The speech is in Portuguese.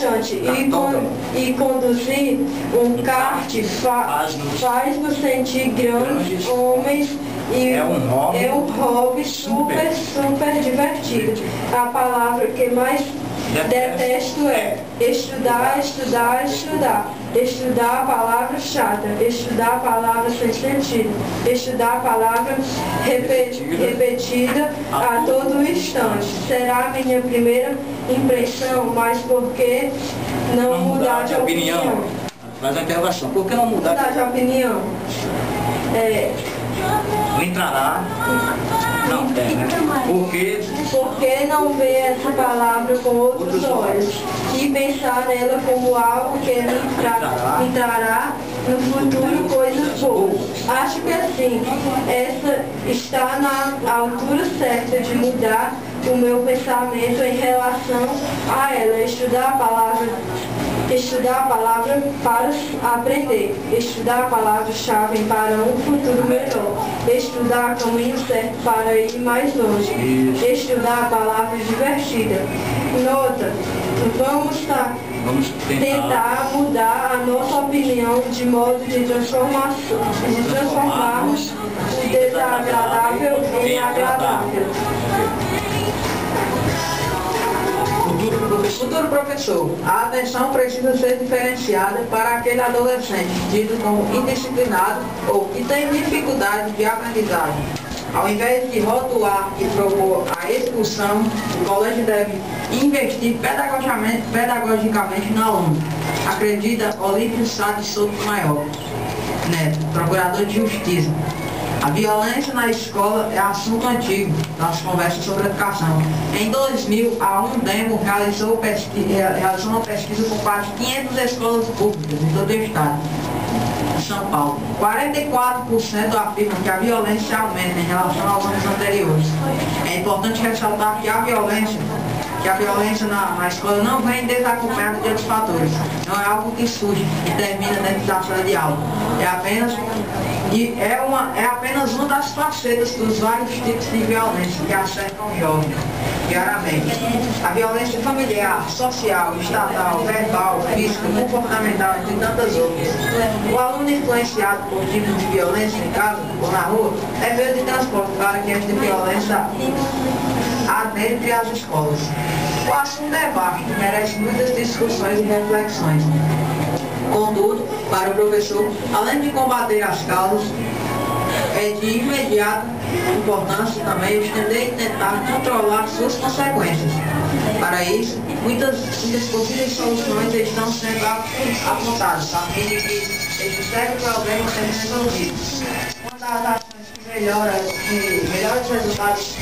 despachante e conduzir um kart faz-nos sentir grandes homens e é um hobby super divertido. A palavra que mais detesto é estudar. Estudar a palavra chata, estudar a palavra sem sentido, estudar a palavra repetida a todo instante. Será a minha primeira impressão, mas por que não mudar de opinião? Faz a interrogação, por que não mudar de opinião? Entrará. Não tem, né? Por que não ver essa palavra com outros olhos e pensar nela como algo que me trará no futuro coisas boas? Acho que assim, essa está na altura certa de mudar o meu pensamento em relação a ela. Estudar a palavra para aprender, estudar a palavra-chave para um futuro melhor, estudar o caminho certo para ir mais longe, estudar a palavra divertida. Nota, vamos tentar mudar a nossa opinião de modo de transformarmos o desagradável em agradável. Futuro professor, a atenção precisa ser diferenciada para aquele adolescente tido como indisciplinado ou que tem dificuldade de aprendizagem. Ao invés de rotular e propor a expulsão, o colégio deve investir pedagogicamente no aluno. Acredita Olívio Sá de Souto Maior, Neto, procurador de Justiça. A violência na escola é assunto antigo das conversas sobre educação. Em 2000, a Undemo realizou uma pesquisa com quase 500 escolas públicas em todo o estado de São Paulo. 44% afirmam que a violência aumenta em relação aos anos anteriores. É importante ressaltar que a violência na escola não vem desacompanhada de outros fatores. Não é algo que surge e termina dentro da sala de aula. É apenas uma das facetas dos vários tipos de violência que acertam o jovem diariamente. A violência familiar, social, estatal, verbal, física, comportamental, entre tantas outras. O aluno influenciado por tipos de violência em casa ou na rua é meio de transporte para que esta violência adentre as escolas. O assunto é vasto, merece muitas discussões e reflexões. Contudo, para o professor, além de combater as causas, é de imediata importância também estender e tentar controlar suas consequências. Para isso, muitas possíveis soluções estão sendo apontadas, a fim de que este sério problema seja resolvido. Uma das ações que melhores resultados